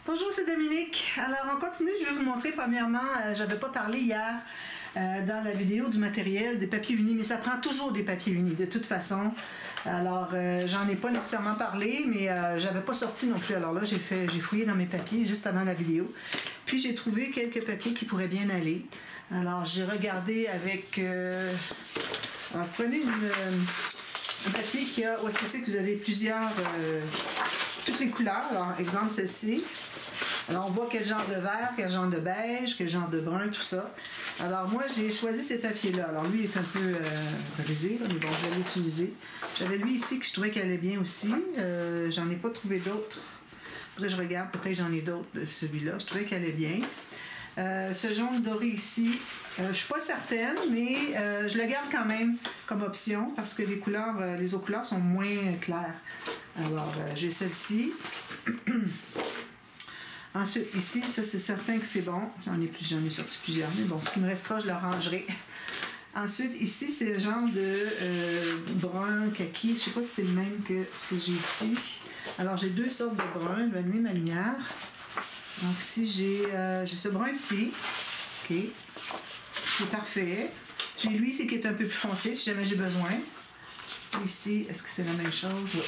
Bonjour, c'est Dominique. Alors, on continue. Je vais vous montrer premièrement, j'avais pas parlé hier dans la vidéo du matériel des papiers unis, mais ça prend toujours des papiers unis de toute façon. Alors, j'en ai pas nécessairement parlé, mais j'avais pas sorti non plus. Alors là, j'ai fouillé dans mes papiers juste avant la vidéo. Puis j'ai trouvé quelques papiers qui pourraient bien aller. Alors, j'ai regardé avec... Alors, vous prenez un papier qui a... Où est-ce que c'est que vous avez plusieurs... toutes les couleurs. Alors, exemple, celle-ci. Alors, on voit quel genre de vert, quel genre de beige, quel genre de brun, tout ça. Alors, moi, j'ai choisi ces papiers-là. Alors, lui est un peu brisé, mais bon, je vais l'utiliser. J'avais lui ici que je trouvais qu'il allait bien aussi. J'en ai pas trouvé d'autres. Faudrait que je regarde, peut-être j'en ai d'autres de celui-là. Je trouvais qu'il allait bien. Ce jaune doré ici, je suis pas certaine, mais je le garde quand même comme option parce que les couleurs, les autres couleurs sont moins claires. Alors, j'ai celle-ci. Ensuite, ici, ça c'est certain que c'est bon. J'en ai sorti plusieurs, mais bon, ce qui me restera, je le rangerai. Ensuite, ici, c'est le genre de brun kaki. Je sais pas si c'est le même que ce que j'ai ici. Alors, j'ai deux sortes de brun. Je vais allumer ma lumière. Donc, ici, j'ai ce brun ici. OK. C'est parfait. J'ai lui ici qui est un peu plus foncé, si jamais j'ai besoin. Ici, est-ce que c'est la même chose? Oui.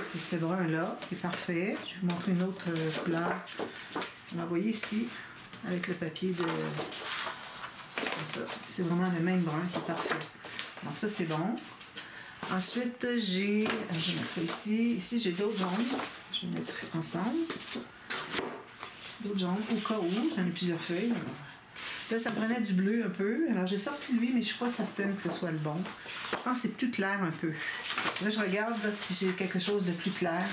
C'est ce brun-là, qui est parfait. Je vais vous montrer une autre couleur. Alors, vous voyez ici, avec le papier de... Comme ça. C'est vraiment le même brun, c'est parfait. Alors, ça, c'est bon. Ensuite, je vais mettre ça ici. Ici, j'ai d'autres jaunes. Je vais mettre ensemble. D'autres jaunes, au cas où. J'en ai plusieurs feuilles. Alors, là, ça me prenait du bleu un peu. Alors, j'ai sorti lui, mais je ne suis pas certaine que ce soit le bon. Je pense que c'est plus clair un peu. Là, je regarde là, si j'ai quelque chose de plus clair.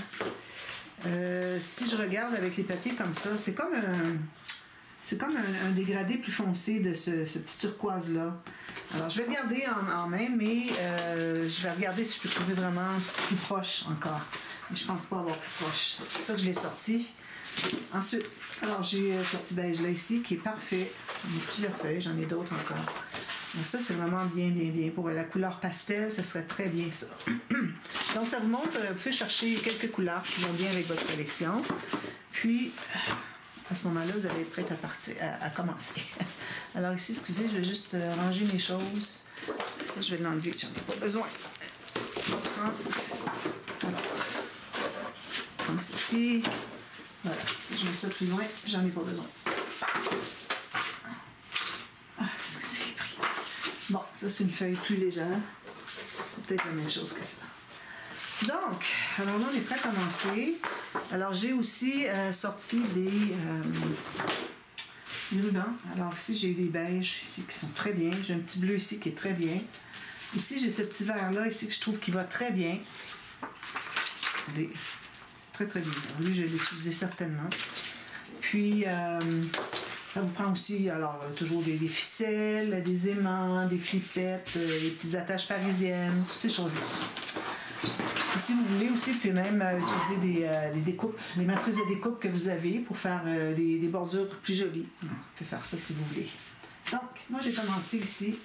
Si je regarde avec les papiers comme ça, c'est comme un dégradé plus foncé de ce petit turquoise-là. Alors, je vais le garder en main, mais je vais regarder si je peux trouver vraiment plus proche encore. Mais je pense pas avoir plus proche. C'est pour ça que je l'ai sorti. Ensuite, alors j'ai sorti beige là ici, qui est parfait. J'en ai plusieurs feuilles, j'en ai d'autres encore. Donc ça, c'est vraiment bien, bien, bien. Pour la couleur pastel, ça serait très bien ça. Donc ça vous montre, vous pouvez chercher quelques couleurs qui vont bien avec votre collection. Puis, à ce moment-là, vous allez être prête à commencer. Alors ici, excusez, je vais juste ranger mes choses. Ça, je vais l'enlever, j'en ai pas besoin. Alors, comme ceci. Voilà, si je mets ça plus loin, j'en ai pas besoin. Ah, excusez, j'ai pris. Bon, ça c'est une feuille plus légère. C'est peut-être la même chose que ça. Donc, alors là, on est prêt à commencer. Alors, j'ai aussi sorti des rubans. Alors ici, j'ai des beiges ici qui sont très bien. J'ai un petit bleu ici qui est très bien. Ici, j'ai ce petit vert-là ici que je trouve qui va très bien. Très très bien. Lui, je vais l'utiliser certainement. Puis, ça vous prend aussi, alors, toujours des ficelles, des aimants, des flippettes, des petites attaches parisiennes, toutes ces choses-là. Puis, si vous voulez aussi, vous pouvez même utiliser des découpes, les matrices de découpe que vous avez pour faire des bordures plus jolies. Vous pouvez faire ça si vous voulez. Donc, moi, j'ai commencé ici.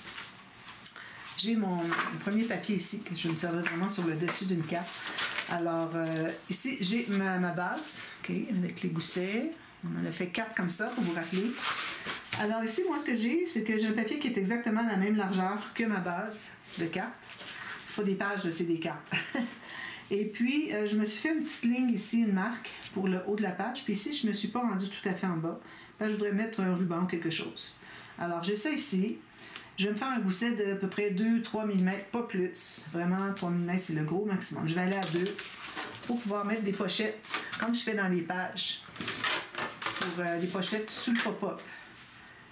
J'ai mon premier papier ici, que je me servais vraiment sur le dessus d'une carte. Alors, ici, j'ai ma base, okay, avec les goussets. On en a fait 4 comme ça, pour vous rappeler. Alors ici, moi, ce que j'ai, c'est que j'ai un papier qui est exactement la même largeur que ma base de cartes. C'est pas des pages, c'est des cartes. Et puis, je me suis fait une petite ligne ici, une marque, pour le haut de la page. Puis ici, je ne me suis pas rendue tout à fait en bas. Là, je voudrais mettre un ruban ou quelque chose. Alors, j'ai ça ici. Je vais me faire un gousset de à peu près 2-3 mm, pas plus. Vraiment, 3 mm, c'est le gros maximum. Je vais aller à 2 pour pouvoir mettre des pochettes, comme je fais dans les pages, pour des pochettes sous le pop-up.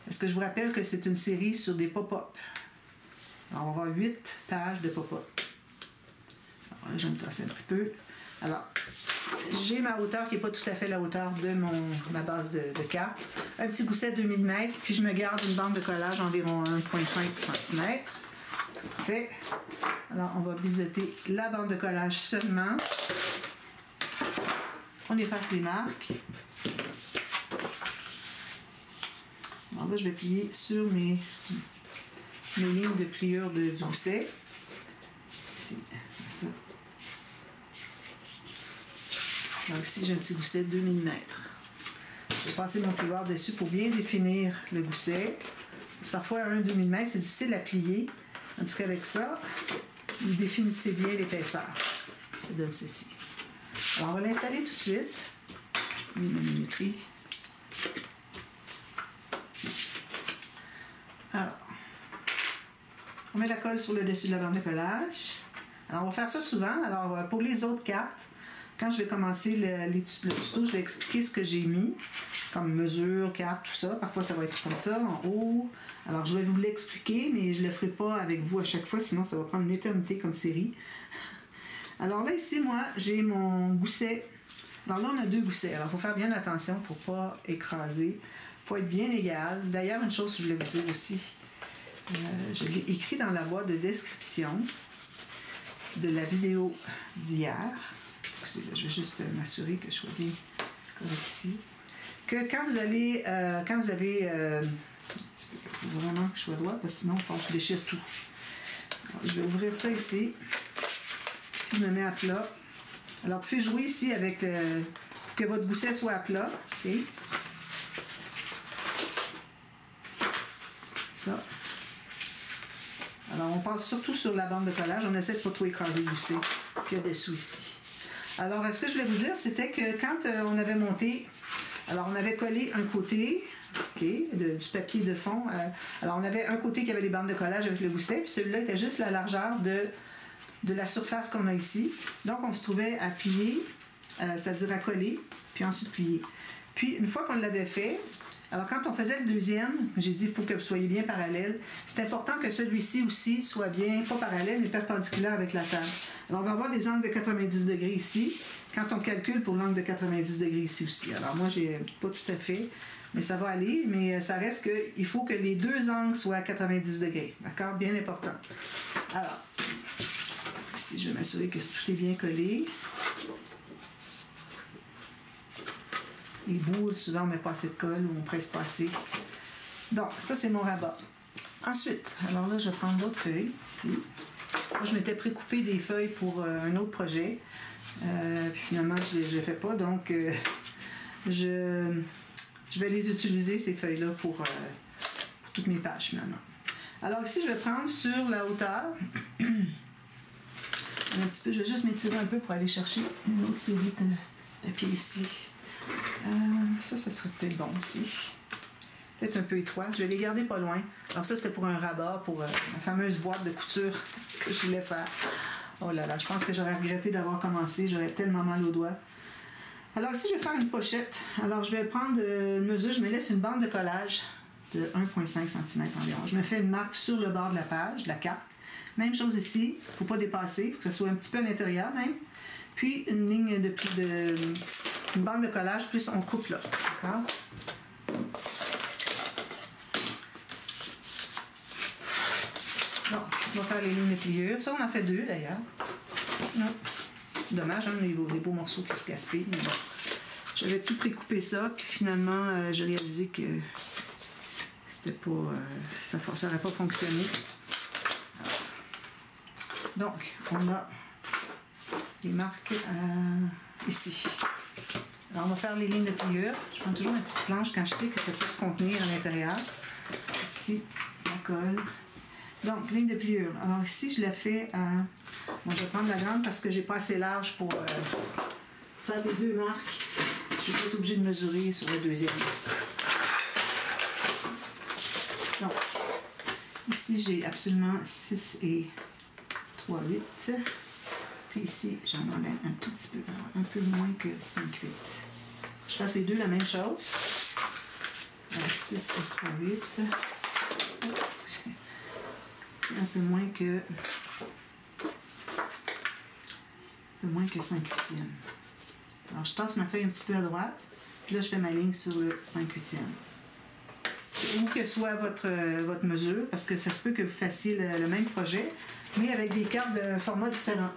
Parce que je vous rappelle que c'est une série sur des pop-up. On va avoir 8 pages de pop-up. Alors là, je vais me tasser un petit peu. Alors, j'ai ma hauteur qui n'est pas tout à fait la hauteur de ma base de cartes. Un petit gousset de 2 mm, puis je me garde une bande de collage environ 1,5 cm. Parfait. Alors, on va biseauter la bande de collage seulement. On efface les marques. Alors là, je vais plier sur mes lignes de pliure du gousset. Ici, ça. Là, Alors ici, j'ai un petit gousset de 2 mm. Je vais passer mon plioir dessus pour bien définir le gousset. Parce que parfois, un 2 mm, c'est difficile à plier. Tandis qu'avec ça, vous définissez bien l'épaisseur. Ça donne ceci. Alors, on va l'installer tout de suite. Millimétrie. Alors, on met la colle sur le dessus de la bande de collage. Alors, on va faire ça souvent. Alors, pour les autres cartes, quand je vais commencer le tuto, je vais expliquer ce que j'ai mis, comme mesure, carte, tout ça. Parfois, ça va être comme ça, en haut. Alors, je vais vous l'expliquer, mais je ne le ferai pas avec vous à chaque fois, sinon ça va prendre une éternité comme série. Alors là, ici, moi, j'ai mon gousset. Alors là, on a 2 goussets. Alors, il faut faire bien attention pour ne pas écraser. Il faut être bien égal. D'ailleurs, une chose que je voulais vous dire aussi, je l'ai écrit dans la boîte de description de la vidéo d'hier. Excusez, je vais juste m'assurer que je sois bien correct ici. Que quand vous avez un petit peu, il faut vraiment que je sois droit, parce que sinon, je déchire tout. Alors, je vais ouvrir ça ici. Puis je me mets à plat. Alors, vous pouvez jouer ici avec que votre gousset soit à plat. Okay. Ça. Alors, on passe surtout sur la bande de collage. On essaie de ne pas trop écraser le gousset qu'il y a dessous ici. Alors, ce que je voulais vous dire, c'était que quand on avait monté, alors on avait collé un côté, okay, du papier de fond. Alors, on avait un côté qui avait les bandes de collage avec le gousset, puis celui-là était juste la largeur de la surface qu'on a ici. Donc, on se trouvait à plier, c'est-à-dire à coller, puis ensuite plier. Puis, une fois qu'on l'avait fait, alors quand on faisait le deuxième, j'ai dit il faut que vous soyez bien parallèle. C'est important que celui-ci aussi soit bien, pas parallèle, mais perpendiculaire avec la table. Alors, on va avoir des angles de 90 degrés ici, quand on calcule pour l'angle de 90 degrés ici aussi. Alors, moi, j'ai pas tout à fait, mais ça va aller, mais ça reste qu'il faut que les 2 angles soient à 90 degrés. D'accord? Bien important. Alors, ici, je vais m'assurer que tout est bien collé. Les bouts, souvent, on ne met pas assez de colle ou on ne presse pas assez. Donc, ça, c'est mon rabat. Ensuite, alors là, je vais prendre d'autres feuilles, ici. Moi, je m'étais précoupé des feuilles pour un autre projet. Puis finalement, je ne les fais pas. Donc, je vais les utiliser, ces feuilles-là, pour toutes mes pages, finalement. Alors ici, je vais prendre sur la hauteur. Un petit peu, je vais juste m'étirer un peu pour aller chercher une autre série de papier ici. Ça serait peut-être bon aussi. Peut-être un peu étroit. Je vais les garder pas loin. Alors ça, c'était pour un rabat, pour la fameuse boîte de couture que je voulais faire. Oh là là, je pense que j'aurais regretté d'avoir commencé. J'aurais tellement mal aux doigts. Alors ici, je vais faire une pochette. Alors, je vais prendre une mesure. Je me laisse une bande de collage de 1,5 cm environ. Je me fais une marque sur le bord de la page, de la carte. Même chose ici. Il ne faut pas dépasser. Il faut que ce soit un petit peu à l'intérieur même. Puis, une ligne une bande de collage, plus on coupe là. D'accord? Donc, on va faire les lignes de pliure. Ça, on en fait 2 d'ailleurs. Non. Dommage, hein, les beaux morceaux que je gaspille. Mais bon. J'avais tout précoupé ça, puis finalement, j'ai réalisé que c'était pas. Ça n'aurait pas fonctionné. Donc, on a les marques ici. Alors, on va faire les lignes de pliure. Je prends toujours une petite planche quand je sais que ça peut se contenir à l'intérieur. Ici, la colle. Donc, ligne de pliure. Alors ici, je la fais à... Bon, je vais prendre la grande parce que j'ai pas assez large pour faire les 2 marques. Je vais être obligée de mesurer sur la deuxième. Donc, ici, j'ai absolument 6 et 3/8. Puis ici, j'en enlève un tout petit peu, un peu moins que 5/8. Je fasse les 2 la même chose. Alors, 6 et 3/8. Un peu moins que 5/8. Alors, je tasse ma feuille un petit peu à droite. Puis là, je fais ma ligne sur le 5/8. Où que soit votre mesure, parce que ça se peut que vous fassiez le même projet, mais avec des cartes de format différents.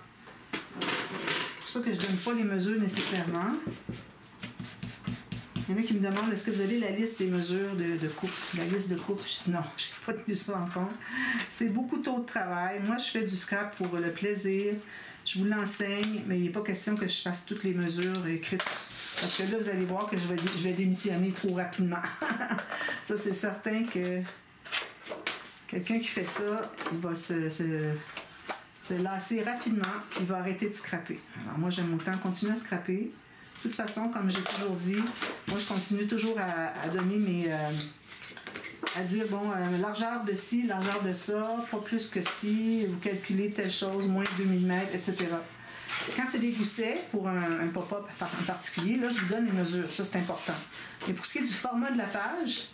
C'est pour ça que je ne donne pas les mesures nécessairement. Il y en a qui me demandent, est-ce que vous avez la liste des mesures de coupe? La liste de coupe, sinon, je n'ai pas tenu ça en compte. C'est beaucoup trop de travail. Moi, je fais du scrap pour le plaisir. Je vous l'enseigne, mais il n'est pas question que je fasse toutes les mesures écrites. Parce que là, vous allez voir que je vais démissionner trop rapidement. Ça, c'est certain que quelqu'un qui fait ça, il va se lasser rapidement, il va arrêter de scraper. Alors moi, j'aime autant continuer à scraper. De toute façon, comme j'ai toujours dit, moi, je continue toujours à donner mes... à dire, bon, largeur de ci, largeur de ça, pas plus que ci, vous calculez telle chose, moins de 2 mm, etc. Quand c'est des goussets, pour un pop-up en particulier, là, je vous donne les mesures, ça c'est important. Et pour ce qui est du format de la page,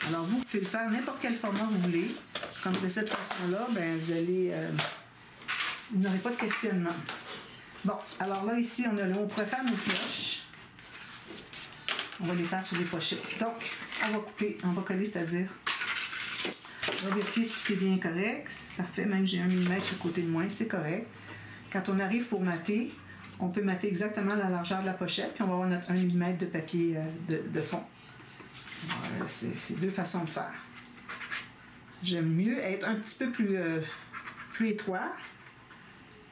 alors vous pouvez le faire n'importe quel format vous voulez. Comme de cette façon-là, ben, vous allez... vous n'aurez pas de questionnement. Bon, alors là, ici, on pourrait faire nos flèches. On va les faire sur les pochettes. Donc, on va couper, on va coller, c'est-à-dire, on va vérifier si tout est bien correct. C'est parfait, même j'ai 1 mm à côté de moi, c'est correct. Quand on arrive pour mater, on peut mater exactement la largeur de la pochette, puis on va avoir notre 1 mm de papier de fond. C'est deux façons de faire. J'aime mieux être un petit peu plus étroit,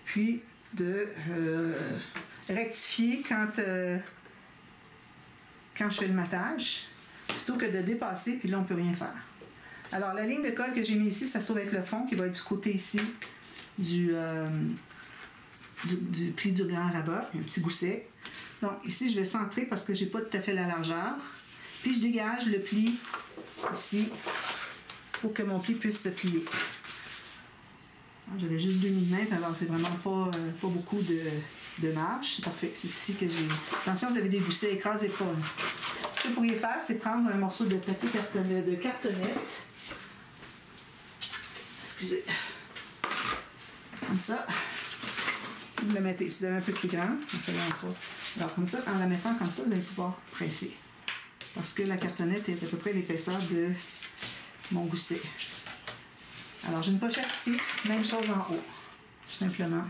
puis de rectifier quand je fais le matage, plutôt que de dépasser, puis là, on ne peut rien faire. Alors, la ligne de colle que j'ai mis ici, ça se trouve être le fond qui va être du côté ici du pli du grand rabat, un petit gousset. Donc, ici, je vais centrer parce que je n'ai pas tout à fait la largeur. Puis, je dégage le pli ici pour que mon pli puisse se plier. J'avais juste 2 mm, alors c'est vraiment pas beaucoup de marge. C'est parfait. C'est ici que j'ai... Attention, vous avez des goussets, écrasez pas. Ce que vous pourriez faire, c'est prendre un morceau de papier de cartonnette. Excusez. Comme ça. Vous le mettez. Si vous avez un peu plus grand, ça ne pas. Alors, comme ça, en la mettant comme ça, vous allez pouvoir presser. Parce que la cartonnette est à peu près l'épaisseur de mon gousset. Alors, j'ai une pochette ici, même chose en haut, tout simplement.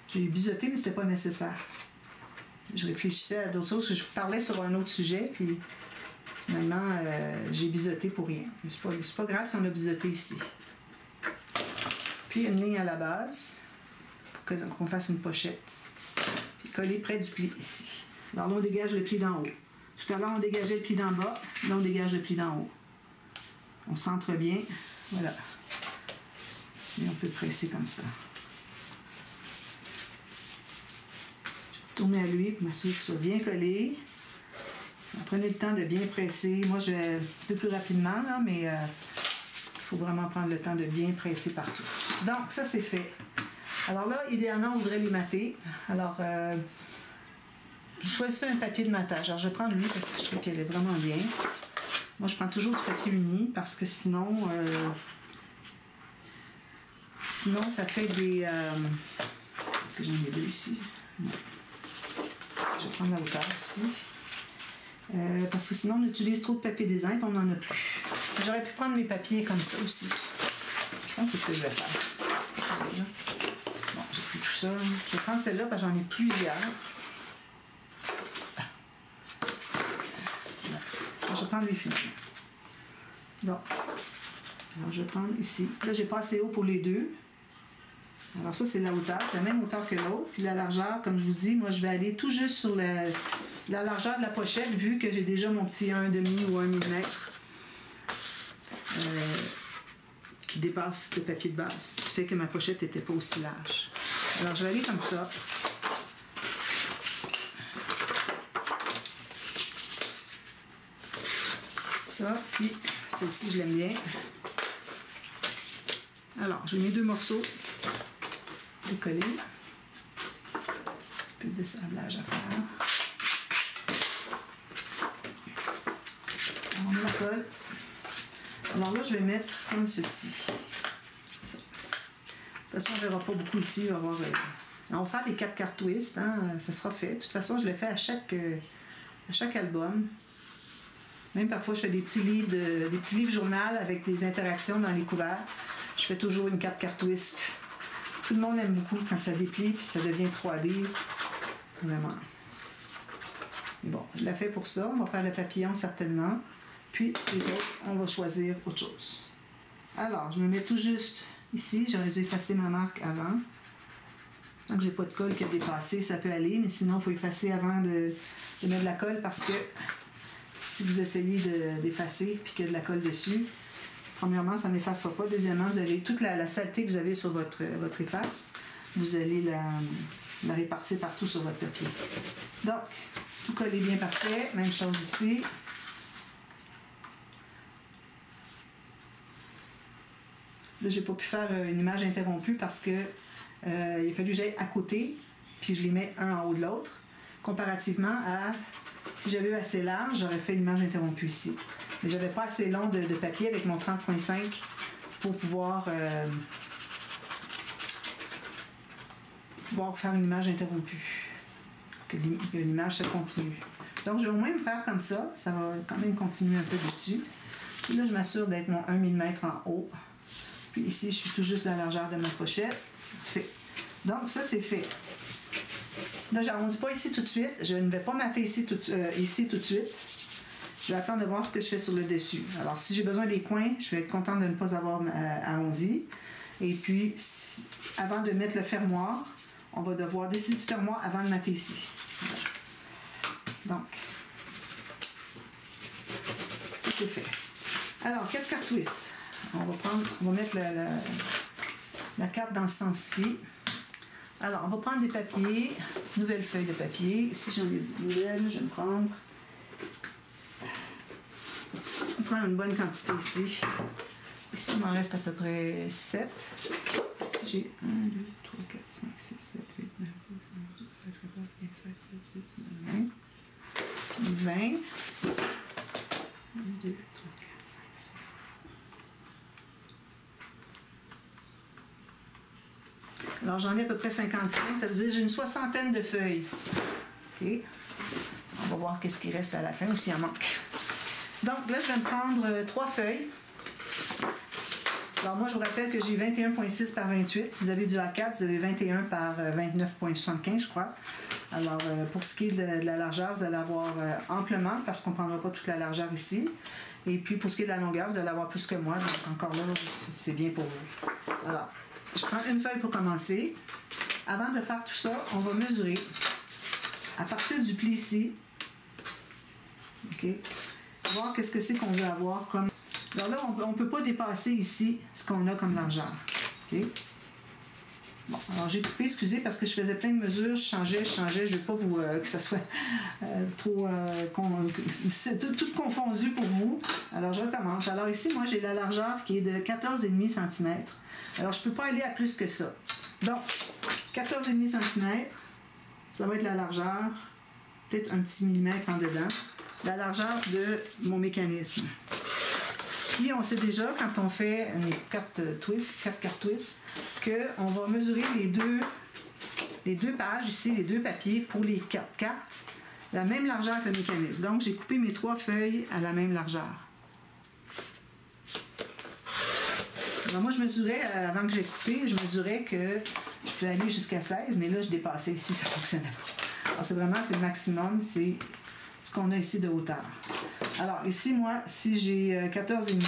J'ai biseauté, mais ce n'était pas nécessaire. Je réfléchissais à d'autres choses, je parlais sur un autre sujet, puis finalement, j'ai biseauté pour rien. Mais c'est pas grave si on a biseauté ici. Puis une ligne à la base, pour qu'on fasse une pochette. Puis coller près du pli ici. Alors là, on dégage le pli d'en haut. Tout à l'heure, on dégageait le pli d'en bas, là, on dégage le pli d'en haut. On centre bien, voilà. Et on peut presser comme ça. Je vais tourner à lui pour m'assurer qu'il soit bien collé. Prenez le temps de bien presser. Moi, je vais un petit peu plus rapidement, là, mais il faut vraiment prendre le temps de bien presser partout. Donc, ça, c'est fait. Alors là, idéalement, on voudrait les mater. Alors, je choisis un papier de matage. Alors, je vais prendre lui parce que je trouve qu'elle est vraiment bien. Moi, je prends toujours du papier uni parce que sinon... Sinon, ça fait des... Est-ce que j'en ai deux ici? Non. Je vais prendre la hauteur ici. Parce que sinon, on utilise trop de papier design et on n'en a plus. J'aurais pu prendre mes papiers comme ça aussi. Je pense que c'est ce que je vais faire. Excusez-moi. Bon, j'ai pris tout ça. Je vais prendre celle-là parce que j'en ai plusieurs. Je vais prendre lui finalement. Donc, alors je vais prendre ici. Là, j'ai pas assez haut pour les deux. Alors ça, c'est la hauteur. C'est la même hauteur que l'autre. Puis la largeur, comme je vous dis, moi, je vais aller tout juste sur la largeur de la pochette, vu que j'ai déjà mon petit 1,5 ou 1 mm qui dépasse le papier de base. Ce qui fait que ma pochette n'était pas aussi large. Alors, je vais aller comme ça. Ça, puis celle-ci, je l'aime bien. Alors, j'ai mes deux morceaux de coller. Un petit peu de sablage à faire. On met la colle. Alors là, je vais mettre comme ceci. Ça. De toute façon, on ne verra pas beaucoup ici. On va avoir, on va faire des 4 cartes twist. Hein, ça sera fait. De toute façon, je le fais à chaque album. Même parfois, je fais des petits livres journal avec des interactions dans les couverts. Je fais toujours une 4 cartes twist. Tout le monde aime beaucoup quand ça déplie puis ça devient 3D. Vraiment. Mais bon, je la fais pour ça. On va faire le papillon certainement. Puis les autres, on va choisir autre chose. Alors, je me mets tout juste ici. J'aurais dû effacer ma marque avant. Tant que j'ai pas de colle qui a dépassé, ça peut aller, mais sinon, il faut effacer avant de mettre de la colle parce que si vous essayez d'effacer et qu'il y a de la colle dessus, premièrement, ça n'effacera pas. Deuxièmement, vous avez toute la saleté que vous avez sur votre efface, vous allez la répartir partout sur votre papier. Donc, tout coller bien parfait. Même chose ici. Là, j'ai pas pu faire une image interrompue parce que il a fallu que j'aille à côté, puis je les mets un en haut de l'autre. Comparativement à si j'avais eu assez large, j'aurais fait une image interrompue ici. Mais j'avais pas assez long de papier avec mon 30.5 pour pouvoir faire une image interrompue. Que l'image se continue. Donc, je vais au moins me faire comme ça. Ça va quand même continuer un peu dessus. Puis là, je m'assure d'être mon 1 mm en haut. Puis ici, je suis tout juste à la largeur de ma pochette. Fait. Donc, ça, c'est fait. Là, j'arrondis pas ici tout de suite. Je ne vais pas mater ici tout de suite. Je vais attendre de voir ce que je fais sur le dessus. Alors, si j'ai besoin des coins, je vais être contente de ne pas avoir arrondi. Et puis, avant de mettre le fermoir, on va devoir décider du fermoir avant de mater ici. Voilà. Donc, ça c'est fait. Alors, 4 cartes twist. On va mettre la carte dans ce sens-ci. Alors, on va prendre des papiers, nouvelle feuille de papier. Ici, j'en ai de nouvelles, je vais me prendre. On prend une bonne quantité ici. Ici, il m'en reste à peu près 7. Ici, j'ai 1, 2, 3, 4, 5, 6, 7, 8, 9, 10, 11, 12, 13, 14, 15, 16, 17, 18, 19, 20. 1, 2, 3, 4, 5, 6. Alors, j'en ai à peu près 55. Ça veut dire que j'ai une soixantaine de feuilles. OK. On va voir qu'est-ce qui reste à la fin ou s'il en manque. Donc, là, je vais me prendre 3 feuilles. Alors, moi, je vous rappelle que j'ai 21,6 par 28. Si vous avez du A4, vous avez 21 par 29,75, je crois. Alors, pour ce qui est de la largeur, vous allez avoir amplement, parce qu'on ne prendra pas toute la largeur ici. Et puis, pour ce qui est de la longueur, vous allez avoir plus que moi. Donc, encore là, c'est bien pour vous. Alors, je prends une feuille pour commencer. Avant de faire tout ça, on va mesurer à partir du pli ici. OK? Voir qu'est-ce que c'est qu'on veut avoir comme... Alors là, on ne peut pas dépasser ici ce qu'on a comme largeur. OK? Bon, alors j'ai coupé, excusez, parce que je faisais plein de mesures, je changeais, je ne veux pas vous que ça soit trop... c'est tout confondu pour vous. Alors je recommence. Alors ici, moi, j'ai la largeur qui est de 14,5 cm. Alors je ne peux pas aller à plus que ça. Donc, 14,5 cm, ça va être la largeur, peut-être un petit millimètre en dedans, la largeur de mon mécanisme. Puis on sait déjà, quand on fait une carte twist, 4 cartes twist, qu'on va mesurer les deux pages ici, les deux papiers pour les 4 cartes, la même largeur que le mécanisme. Donc j'ai coupé mes 3 feuilles à la même largeur. Alors moi je mesurais, avant que j'ai coupé, je mesurais que je pouvais aller jusqu'à 16, mais là je dépassais ici, ça ne fonctionnait pas. Alors c'est le maximum, c'est ce qu'on a ici de hauteur. Alors ici, moi, si j'ai 14,5,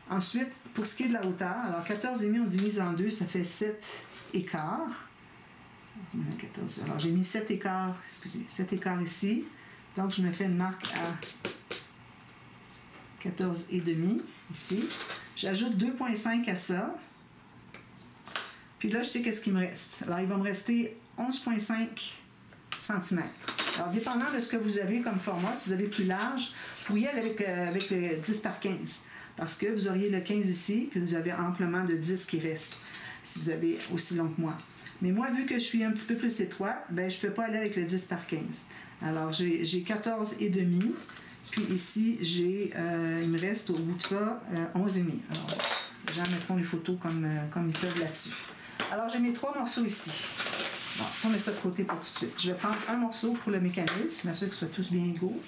ensuite, pour ce qui est de la hauteur, alors 14,5, on divise en 2, ça fait 7 écarts. Alors j'ai mis 7 écarts, 7 écarts ici. Donc je me fais une marque à 14,5 ici. J'ajoute 2,5 à ça. Puis là, je sais qu'est-ce qu'il me reste. Alors il va me rester 11,5 cm. Alors, dépendant de ce que vous avez comme format, si vous avez plus large, vous pourriez aller avec le 10 par 15. Parce que vous auriez le 15 ici, puis vous avez amplement de 10 qui reste, si vous avez aussi long que moi. Mais moi, vu que je suis un petit peu plus étroite, ben, je ne peux pas aller avec le 10 par 15. Alors, j'ai 14,5. Puis ici, il me reste au bout de ça 11,5. Alors, les gens mettront les photos comme ils peuvent là-dessus. Alors, j'ai mes 3 morceaux ici. Bon, ça, on met ça de côté pour tout de suite. Je vais prendre un morceau pour le mécanisme, m'assurer qu'ils soient tous bien égaux.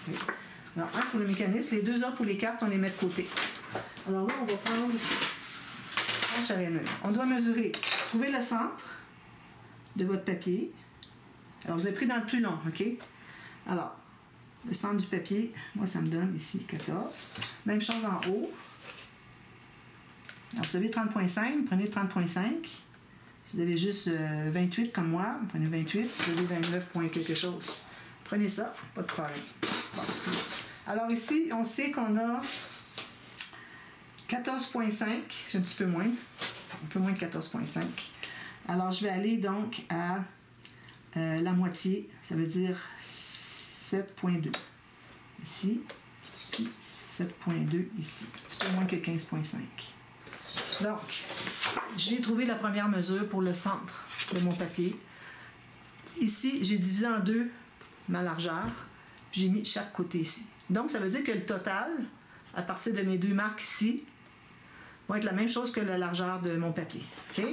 Alors, un pour le mécanisme, les 2 autres pour les cartes, on les met de côté. Alors là, on va prendre un charéneux. On doit mesurer, trouver le centre de votre papier. Alors, vous avez pris dans le plus long, OK? Alors, le centre du papier, moi, ça me donne ici 14. Même chose en haut. Alors, vous avez 30,5, prenez 30,5. Si vous avez juste 28 comme moi, prenez 28. Si vous avez 29 points quelque chose, prenez ça, pas de problème. Bon, excusez. Alors ici, on sait qu'on a 14,5. J'ai un petit peu moins. Un peu moins de 14,5. Alors, je vais aller donc à la moitié. Ça veut dire 7,2. Ici. Puis 7,2 ici. Un petit peu moins que 15,5. Donc, j'ai trouvé la première mesure pour le centre de mon papier. Ici, j'ai divisé en deux ma largeur. J'ai mis chaque côté ici. Donc, ça veut dire que le total, à partir de mes deux marques ici, va être la même chose que la largeur de mon papier. OK?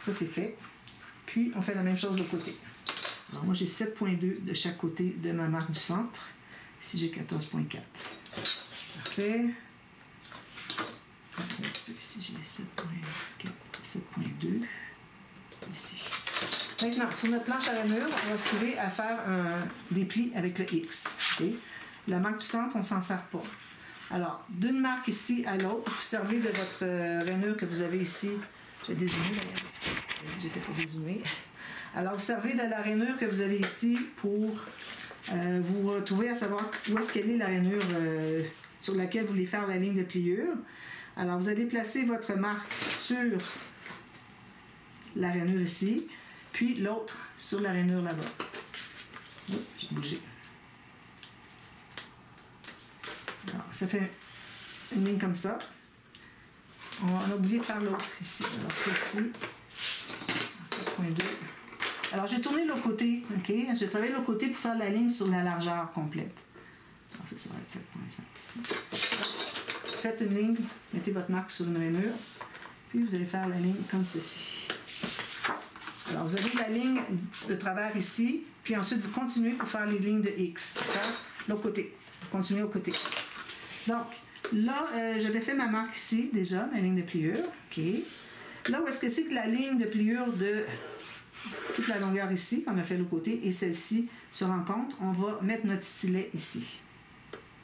Ça, c'est fait. Puis, on fait la même chose de l'autre côté. Alors, moi, j'ai 7,2 de chaque côté de ma marque du centre. Ici, j'ai 14,4. Parfait. Ici, j'ai 7,4, 7,2. Ici. Maintenant, sur notre planche à rainure, on va se trouver à faire des plis avec le X. Okay? La marque du centre, on ne s'en sert pas. Alors, d'une marque ici à l'autre, vous servez de votre rainure que vous avez ici. J'ai dézoomé d'ailleurs. J'ai fait pour dézoomer. Alors, vous servez de la rainure que vous avez ici pour vous retrouver à savoir où est-ce qu'elle est la rainure sur laquelle vous voulez faire la ligne de pliure. Alors, vous allez placer votre marque sur la rainure ici, puis l'autre sur la rainure là-bas. Oups, j'ai bougé. Alors, ça fait une ligne comme ça. On a oublié de faire l'autre ici. Alors, celle-ci, 4,2. Alors, j'ai tourné l'autre côté, OK? J'ai travaillé l'autre côté pour faire la ligne sur la largeur complète. Alors, ça va être 7,5 ici. Faites une ligne, mettez votre marque sur une rainure, puis vous allez faire la ligne comme ceci. Alors, vous avez la ligne de travers ici, puis ensuite, vous continuez pour faire les lignes de X. D'accord? L'autre côté. Vous continuez au côté. Donc, là, j'avais fait ma marque ici, déjà, ma ligne de pliure. OK. Là, où est-ce que c'est que la ligne de pliure de toute la longueur ici, qu'on a fait l'autre côté, et celle-ci se rencontrent, on va mettre notre stylet ici.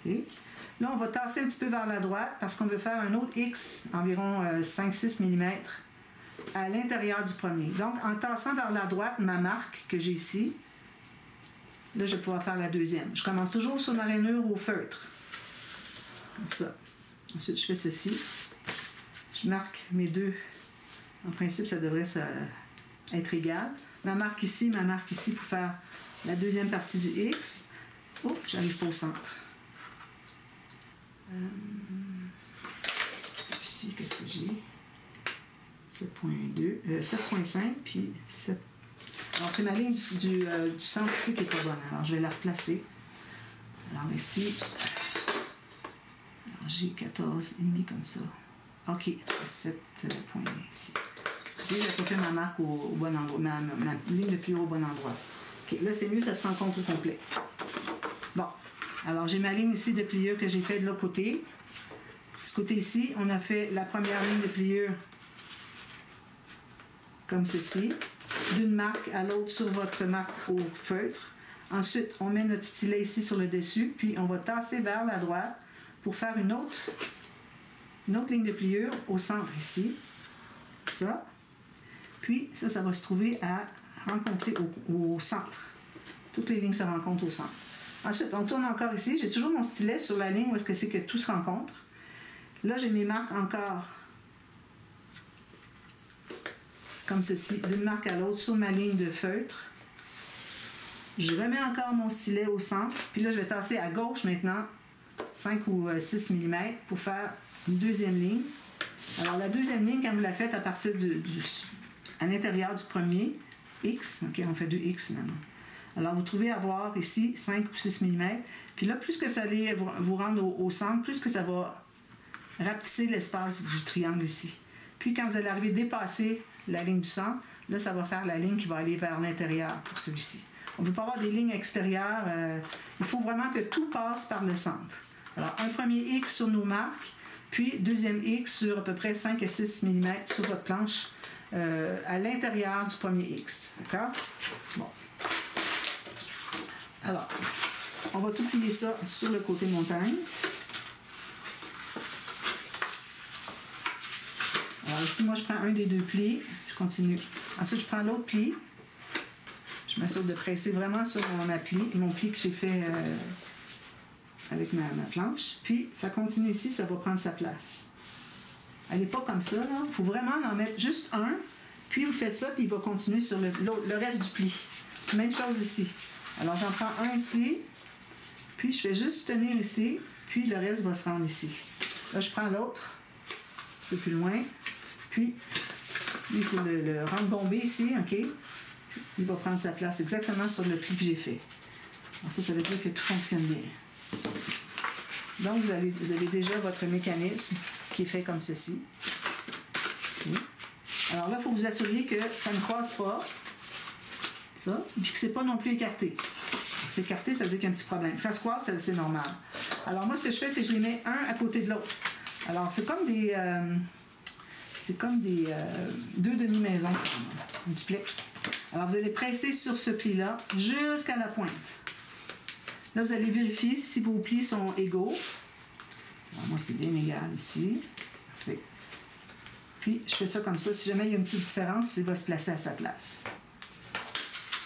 OK. Là, on va tasser un petit peu vers la droite parce qu'on veut faire un autre X, environ 5-6 mm, à l'intérieur du premier. Donc, en tassant vers la droite ma marque que j'ai ici, là, je vais pouvoir faire la deuxième. Je commence toujours sur ma rainure au feutre. Comme ça. Ensuite, je fais ceci. Je marque mes deux. En principe, ça devrait être égal. Ma marque ici pour faire la deuxième partie du X. Oh, j'arrive pas au centre. Ici, qu'est-ce que j'ai? 7,5 puis 7. Alors, c'est ma ligne du centre ici qui n'est pas bonne. Alors, je vais la replacer. Alors, ici, j'ai 14,5 comme ça. OK, 7 points ici. Excusez, j'ai pas fait ma marque au bon endroit, ma ligne de plus haut au bon endroit. OK, là, c'est mieux, ça se rencontre au complet. Bon. Alors, j'ai ma ligne ici de pliure que j'ai fait de l'autre côté. Ce côté ici, on a fait la première ligne de pliure comme ceci, d'une marque à l'autre sur votre marque au feutre. Ensuite, on met notre stylet ici sur le dessus, puis on va tasser vers la droite pour faire une autre ligne de pliure au centre ici. Ça. Puis, ça va se trouver à rencontrer au centre. Toutes les lignes se rencontrent au centre. Ensuite, on tourne encore ici. J'ai toujours mon stylet sur la ligne où est-ce que c'est que tout se rencontre. Là, j'ai mes marques encore comme ceci, d'une marque à l'autre sur ma ligne de feutre. Je remets encore mon stylet au centre. Puis là, je vais tasser à gauche maintenant 5 ou 6 mm pour faire une deuxième ligne. Alors, la deuxième ligne, quand vous la faites à partir à l'intérieur du premier X, OK, on fait 2 X finalement. Alors, vous trouvez avoir ici 5 ou 6 mm. Puis là, plus que ça allait vous rendre au centre, plus que ça va rapetisser l'espace du triangle ici. Puis, quand vous allez arriver à dépasser la ligne du centre, là, ça va faire la ligne qui va aller vers l'intérieur pour celui-ci. On ne veut pas avoir des lignes extérieures. Il faut vraiment que tout passe par le centre. Alors, un premier X sur nos marques, puis deuxième X sur à peu près 5 à 6 mm sur votre planche à l'intérieur du premier X. D'accord? Bon. Alors, on va tout plier ça sur le côté montagne. Alors ici, moi, je prends un des deux plis. Je continue. Ensuite, je prends l'autre pli. Je m'assure de presser vraiment sur mon pli que j'ai fait avec ma planche. Puis, ça continue ici, ça va prendre sa place. Elle n'est pas comme ça, là. Il faut vraiment en mettre juste un. Puis, vous faites ça, puis il va continuer sur le reste du pli. Même chose ici. Alors, j'en prends un ici. Puis, je fais juste tenir ici. Puis, le reste va se rendre ici. Là, je prends l'autre. Un petit peu plus loin. Puis, il faut le rendre bombé ici, OK? Il va prendre sa place exactement sur le pli que j'ai fait. Alors ça veut dire que tout fonctionne bien. Donc, vous avez déjà votre mécanisme qui est fait comme ceci. Okay. Alors là, il faut vous assurer que ça ne croise pas, ça, et puis que ce n'est pas non plus écarté. C'est écarté, ça veut dire qu'il y a un petit problème. Ça se croise, c'est normal. Alors moi, ce que je fais, c'est que je les mets un à côté de l'autre. Alors, c'est comme des... deux demi-maisons, un duplex. Alors, vous allez presser sur ce pli-là jusqu'à la pointe. Là, vous allez vérifier si vos plis sont égaux. Alors, moi, c'est bien égal ici. Parfait. Puis, je fais ça comme ça. Si jamais il y a une petite différence, il va se placer à sa place.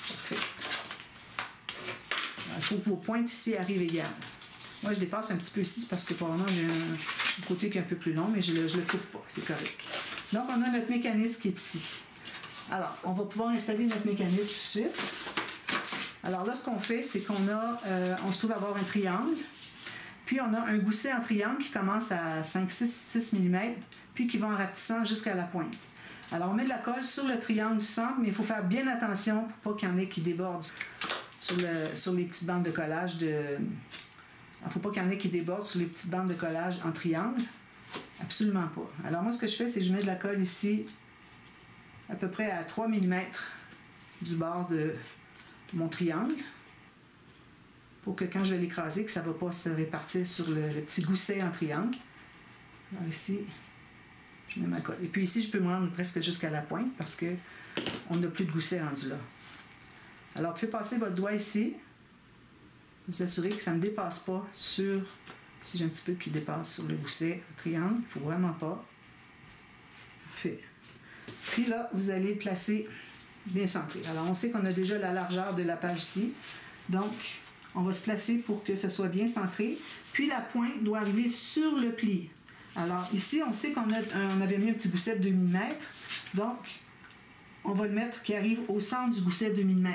Parfait. Alors, il faut que vos pointes ici arrivent égales. Moi, je dépasse un petit peu ici parce que probablement j'ai un côté qui est un peu plus long, mais je ne le coupe pas, c'est correct. Donc, on a notre mécanisme qui est ici. Alors, on va pouvoir installer notre mécanisme tout de suite. Alors là, ce qu'on fait, c'est on se trouve avoir un triangle, puis on a un gousset en triangle qui commence à 6 mm, puis qui va en rapetissant jusqu'à la pointe. Alors, on met de la colle sur le triangle du centre, mais il faut faire bien attention pour pas qu'il y en ait qui débordent sur les petites bandes de collage Il ne faut pas qu'il y en ait qui débordent sur les petites bandes de collage en triangle. Absolument pas. Alors moi, ce que je fais, c'est que je mets de la colle ici, à peu près à 3 mm du bord de mon triangle, pour que quand je vais l'écraser, que ça ne va pas se répartir sur le petit gousset en triangle. Alors ici, je mets ma colle. Et puis ici, je peux me rendre presque jusqu'à la pointe, parce qu'on n'a plus de gousset rendu là. Alors, vous pouvez passer votre doigt ici, vous assurer que ça ne dépasse pas sur, si j'ai un petit peu qui dépasse sur le gousset triangle, il ne faut vraiment pas. Parfait. Puis là, vous allez le placer bien centré. Alors, on sait qu'on a déjà la largeur de la page ici. Donc, on va se placer pour que ce soit bien centré. Puis la pointe doit arriver sur le pli. Alors, ici, on sait qu'on avait mis un petit gousset de 2 mm. Donc, on va le mettre qui arrive au centre du gousset de 2 mm.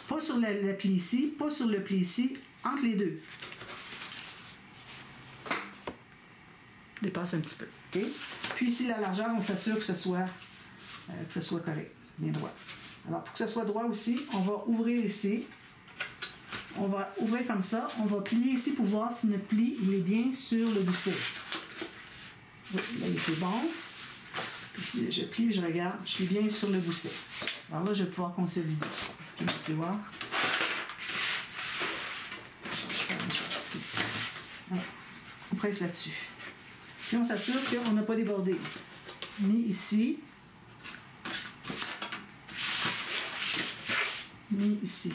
Pas sur le pli ici, pas sur le pli ici, entre les deux. Dépasse un petit peu. Okay? Puis ici, la largeur, on s'assure que ce soit correct, bien droit. Alors, pour que ce soit droit aussi, on va ouvrir ici. On va ouvrir comme ça. On va plier ici pour voir si notre pli il est bien sur le gousset. Oui, là, c'est bon. Puis si je plie et je regarde, je suis bien sur le gousset. Alors là, je vais pouvoir consolider. Est-ce qu'il va pleuvoir? Je fais la même chose ici. Alors, on presse là-dessus. Puis on s'assure qu'on n'a pas débordé. Ni ici, ni ici.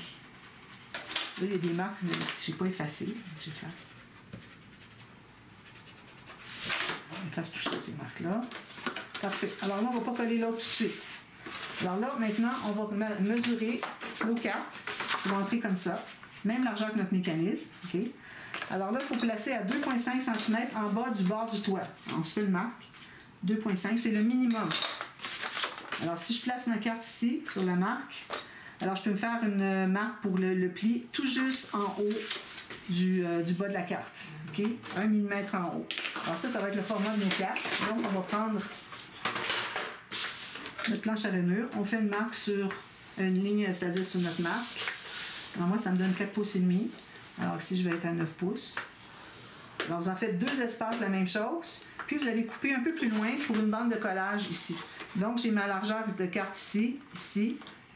Là, il y a des marques que je n'ai pas effacées. J'efface. On efface tout ça, ces marques-là. Parfait. Alors là, on ne va pas coller l'autre tout de suite. Alors là, maintenant, on va mesurer nos cartes qui vont entrer comme ça. Même largeur que notre mécanisme. Okay? Alors là, il faut placer à 2,5 cm en bas du bord du toit. On se fait le marque. 2,5, c'est le minimum. Alors, si je place ma carte ici, sur la marque, alors je peux me faire une marque pour le pli tout juste en haut du bas de la carte. Okay? 1 mm en haut. Alors ça va être le format de nos cartes. Donc, on va prendre notre planche à rainure. On fait une marque sur une ligne, c'est-à-dire sur notre marque. Alors moi, ça me donne 4 pouces et demi. Alors ici, je vais être à 9 pouces. Alors, vous en faites 2 espaces, la même chose. Puis, vous allez couper un peu plus loin pour une bande de collage ici. Donc, j'ai ma largeur de carte ici,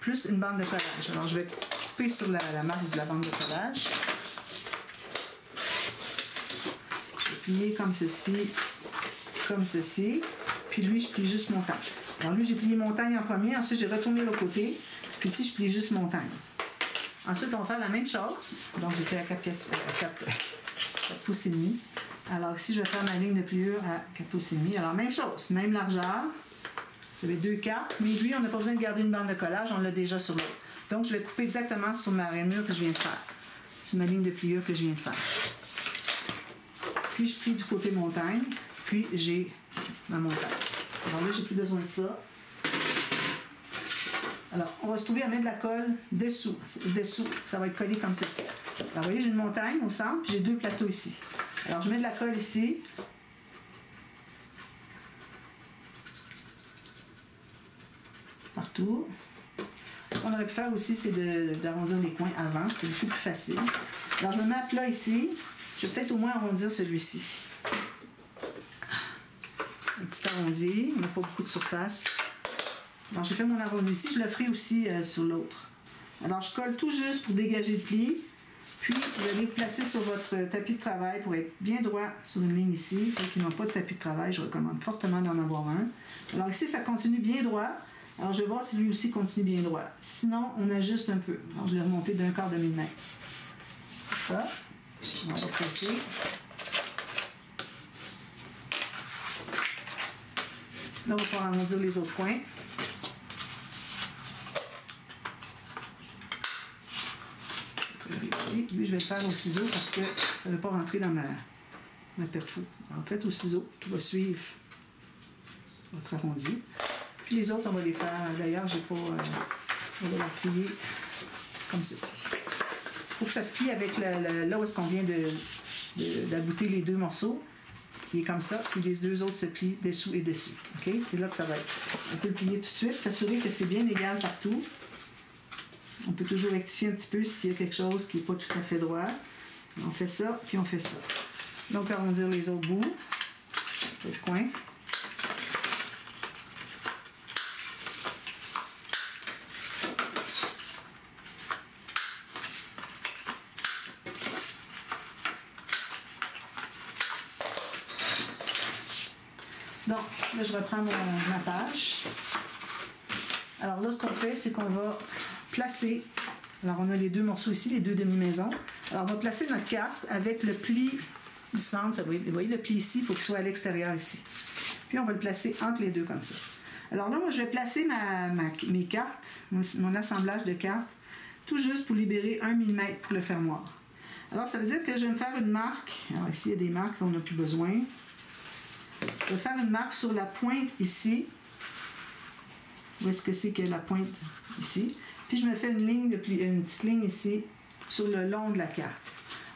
plus une bande de collage. Alors, je vais couper sur la marque de la bande de collage. Je vais plier comme ceci. Puis lui, je plie juste montagne. Alors lui, j'ai plié montagne en premier. Ensuite, j'ai retourné l'autre côté. Puis ici, je plie juste montagne. Ensuite, on va faire la même chose. Donc, j'ai fait à 4 pouces et demi. Alors ici, je vais faire ma ligne de pliure à 4 pouces et demi. Alors, même chose, même largeur. Vous avez 2 cartes, mais lui, on n'a pas besoin de garder une bande de collage, on l'a déjà sur l'autre. Donc, je vais couper exactement sur ma rainure que je viens de faire, sur ma ligne de pliure que je viens de faire. Puis, je plie du côté montagne, puis j'ai ma montagne. Alors là, j'ai plus besoin de ça. Alors, on va se trouver à mettre de la colle dessous. Dessous, ça va être collé comme ceci. Alors, vous voyez, j'ai une montagne au centre, puis j'ai 2 plateaux ici. Alors, je mets de la colle ici. Partout. Ce qu'on aurait pu faire aussi, c'est d'arrondir les coins avant. C'est beaucoup plus facile. Alors, je me mets à plat ici. Je vais peut-être au moins arrondir celui-ci. Un petit arrondi. On n'a pas beaucoup de surface. Alors, j'ai fait mon arrondi ici. Je le ferai aussi sur l'autre. Alors, je colle tout juste pour dégager le pli. Puis, vous allez vous placer sur votre tapis de travail pour être bien droit sur une ligne ici. Ceux qui n'ont pas de tapis de travail, je recommande fortement d'en avoir un. Alors, ici, ça continue bien droit. Alors, je vais voir si lui aussi continue bien droit. Sinon, on ajuste un peu. Alors, je l'ai remonté d'1/4 de millimètre. Ça. On va presser. Là, on va pouvoir arrondir les autres points. Ici, lui, je vais le faire au ciseau parce que ça ne veut pas rentrer dans ma perfo. En fait, au ciseau qui va suivre votre arrondi. Puis les autres, on va les faire. D'ailleurs, j'ai pas. On va les plier comme ceci. Il faut que ça se plie avec là où est-ce qu'on vient d'abouter les 2 morceaux. Il est comme ça, puis les 2 autres se plient dessous et dessus. OK? C'est là que ça va être. On peut le plier tout de suite, s'assurer que c'est bien égal partout. On peut toujours rectifier un petit peu s'il y a quelque chose qui n'est pas tout à fait droit. On fait ça, puis on fait ça. Donc, arrondir les autres bouts. Le coin. Donc, là, je reprends ma page. Alors là, ce qu'on fait, c'est qu'on va placer, alors on a les 2 morceaux ici, les 2 demi-maisons. Alors on va placer notre carte avec le pli du centre. Vous voyez le pli ici, il faut qu'il soit à l'extérieur ici. Puis on va le placer entre les 2 comme ça. Alors là, moi je vais placer mes cartes, mon assemblage de cartes, tout juste pour libérer 1 mm pour le fermoir. Alors ça veut dire que je vais me faire une marque. Alors ici, il y a des marques, là, on n'a plus besoin. Je vais faire une marque sur la pointe ici. Où est-ce que c'est que la pointe ici? Puis je me fais une petite ligne ici sur le long de la carte.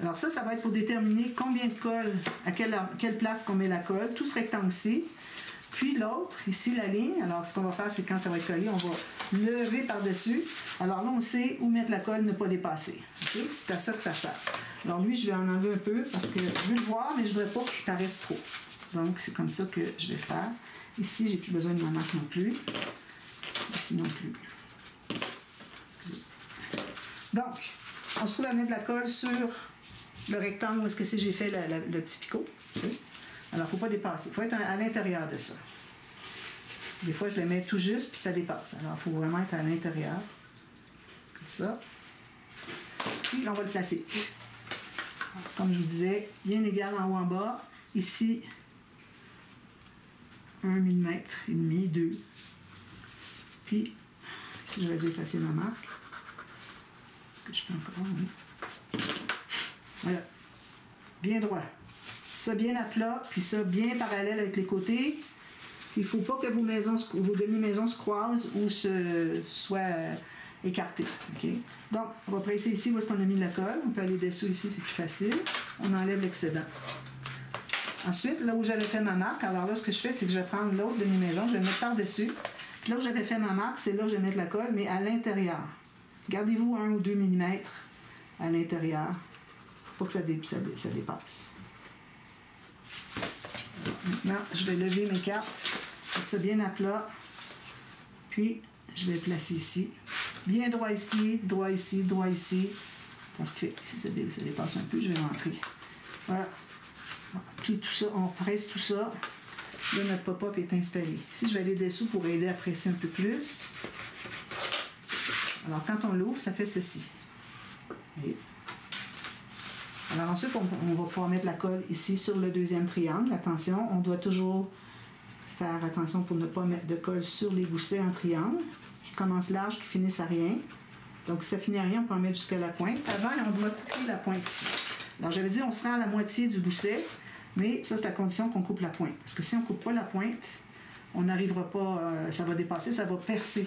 Alors ça va être pour déterminer combien de colle, à quelle place qu'on met la colle, tout ce rectangle-ci. Puis l'autre, ici la ligne, alors ce qu'on va faire, c'est quand ça va être collé, on va lever par-dessus. Alors là, on sait où mettre la colle, ne pas dépasser. Okay? C'est à ça que ça sert. Alors lui, je vais en enlever un peu parce que je veux le voir, mais je ne voudrais pas qu'il paraisse trop. Donc c'est comme ça que je vais faire. Ici, j'ai plus besoin de ma marque non plus. Ici non plus. Excusez. Donc, on se trouve à mettre de la colle sur le rectangle où est-ce que j'ai fait le petit picot. Okay. Alors, il ne faut pas dépasser. Il faut être à l'intérieur de ça. Des fois, je le mets tout juste, puis ça dépasse. Alors, il faut vraiment être à l'intérieur. Comme ça. Puis, là, on va le placer. Comme je vous disais, bien égal en haut en bas. Ici, 1 mm et demi, 2. Puis, ici, j'aurais dû effacer ma marque. Que je peux encore, oui. Voilà. Bien droit. Ça bien à plat, puis ça bien parallèle avec les côtés. Il ne faut pas que vos demi-maisons se croisent ou soient écartées. Okay? Donc, on va presser ici où est-ce qu'on a mis la colle. On peut aller dessous ici, c'est plus facile. On enlève l'excédent. Ensuite, là où j'avais fait ma marque, alors là, ce que je fais, c'est que je vais prendre l'autre demi-maison, je vais le mettre par-dessus. Puis là où j'avais fait ma marque, c'est là où je vais mettre la colle, mais à l'intérieur. Gardez-vous 1 ou 2 mm à l'intérieur pour que ça dépasse. Alors, maintenant, je vais lever mes cartes, mettre ça bien à plat, puis je vais placer ici. Bien droit ici, droit ici, droit ici. Parfait. Si ça dépasse un peu, je vais rentrer. Voilà. Puis tout ça, on presse tout ça. Là, notre pop-up est installé. Ici, je vais aller dessous pour aider à presser un peu plus. Alors, quand on l'ouvre, ça fait ceci. Et alors ensuite, on va pouvoir mettre la colle ici sur le deuxième triangle. Attention, on doit toujours faire attention pour ne pas mettre de colle sur les goussets en triangle, qui commencent large, qui finissent à rien. Donc, si ça finit à rien, on peut en mettre jusqu'à la pointe. Avant, on doit couper la pointe ici. Alors, j'avais dit, on se rend à la moitié du gousset, mais ça, c'est à condition qu'on coupe la pointe. Parce que si on ne coupe pas la pointe, on n'arrivera pas, ça va dépasser, ça va percer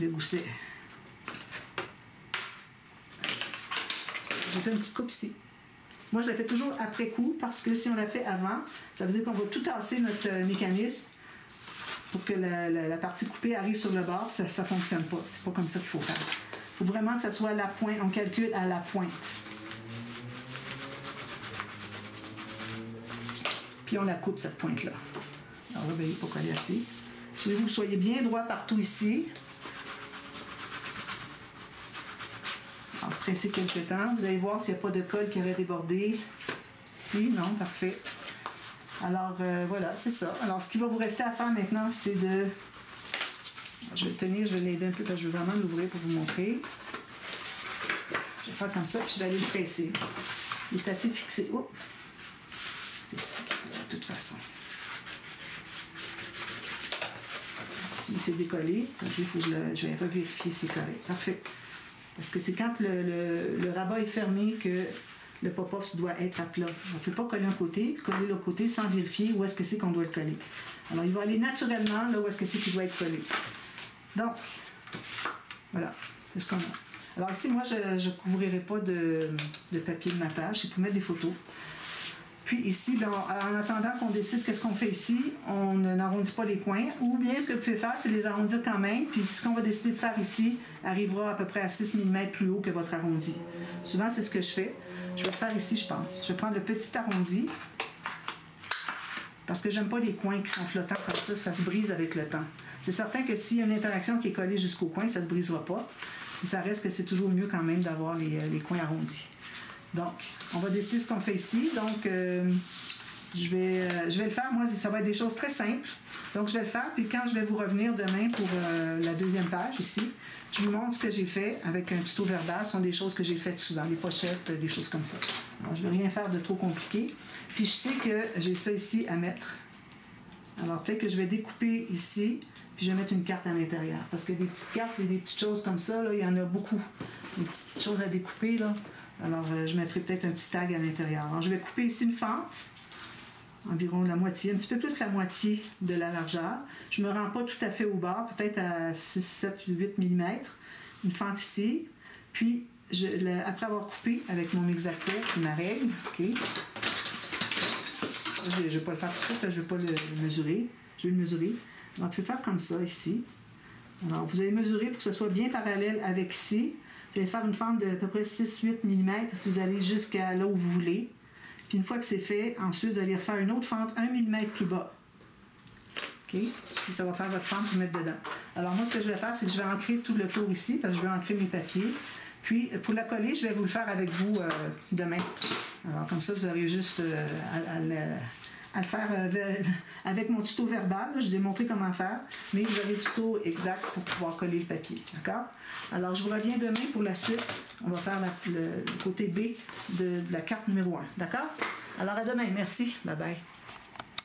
le gousset. J'ai fait une petite coupe ici. Moi, je la fais toujours après coup parce que si on la fait avant, ça veut dire qu'on va tout tasser notre mécanisme pour que la partie coupée arrive sur le bord. Ça ne fonctionne pas. C'est pas comme ça qu'il faut faire. Il faut vraiment que ça soit la pointe. On calcule à la pointe. Puis on la coupe, cette pointe-là. Alors là, veillez pour coller assez. Assurez-vous que vous soyez bien droit partout ici. Alors, pressez quelques temps. Vous allez voir s'il n'y a pas de colle qui aurait débordé. Ici, non, parfait. Alors, voilà, c'est ça. Alors, ce qui va vous rester à faire maintenant, c'est de... Je vais le tenir, je vais l'aider un peu parce que je veux vraiment l'ouvrir pour vous montrer. Je vais faire comme ça, puis je vais aller le presser. Il est assez fixé. Oh. C'est ici, de toute façon. Si c'est décollé, comme ça, il faut que je vais revérifier si c'est correct. Parfait. Parce que c'est quand le rabat est fermé que le pop-up doit être à plat. On ne peut pas coller un côté, coller l'autre côté sans vérifier où est-ce que c'est qu'on doit le coller. Alors, il va aller naturellement là où est-ce que c'est qu'il doit être collé. Donc, voilà, c'est ce qu'on a. Alors ici, moi, je ne couvrirai pas de papier de matage, c'est pour mettre des photos. Puis ici, ben, en attendant qu'on décide qu'est-ce qu'on fait ici, on n'arrondit pas les coins. Ou bien, ce que vous pouvez faire, c'est les arrondir quand même. Puis ce qu'on va décider de faire ici arrivera à peu près à 6 mm plus haut que votre arrondi. Souvent, c'est ce que je fais. Je vais le faire ici, je pense. Je vais prendre le petit arrondi. Parce que j'aime pas les coins qui sont flottants comme ça se brise avec le temps. C'est certain que s'il y a une interaction qui est collée jusqu'au coin, ça ne se brisera pas. Mais ça reste que c'est toujours mieux quand même d'avoir les coins arrondis. Donc, on va décider ce qu'on fait ici. Donc, je vais le faire. Moi, ça va être des choses très simples. Donc, je vais le faire. Puis quand je vais vous revenir demain pour la deuxième page ici, je vous montre ce que j'ai fait avec un tuto verbal. Ce sont des choses que j'ai faites souvent, des pochettes, des choses comme ça. Alors, je ne vais rien faire de trop compliqué. Puis, je sais que j'ai ça ici à mettre. Alors, peut-être que je vais découper ici, puis je vais mettre une carte à l'intérieur. Parce que des petites cartes et des petites choses comme ça, là, il y en a beaucoup. Des petites choses à découper, là. Alors, je mettrai peut-être un petit tag à l'intérieur. Alors, je vais couper ici une fente, environ la moitié, un petit peu plus que la moitié de la largeur. Je ne me rends pas tout à fait au bord, peut-être à 6, 7, 8 mm. Une fente ici. Puis, après avoir coupé avec mon X-Acto et ma règle, OK. Je ne vais pas le faire tout de suite, je ne vais pas le mesurer. Je vais le mesurer. Alors, on peut faire comme ça ici. Alors, vous allez mesurer pour que ce soit bien parallèle avec ici. Vous allez faire une fente de à peu près 6-8 mm. Vous allez jusqu'à là où vous voulez. Puis une fois que c'est fait, ensuite, vous allez refaire une autre fente 1 mm plus bas. OK? Puis ça va faire votre fente pour mettre dedans. Alors moi, ce que je vais faire, c'est que je vais ancrer tout le tour ici, parce que je vais ancrer mes papiers. Puis pour la coller, je vais vous le faire avec vous demain. Alors comme ça, vous aurez juste à le faire avec mon tuto verbal. Là, je vous ai montré comment faire, mais vous avez le tuto exact pour pouvoir coller le papier. D'accord? Alors, je vous reviens demain pour la suite. On va faire le côté B de la carte numéro 1. D'accord? Alors, à demain. Merci. Bye bye.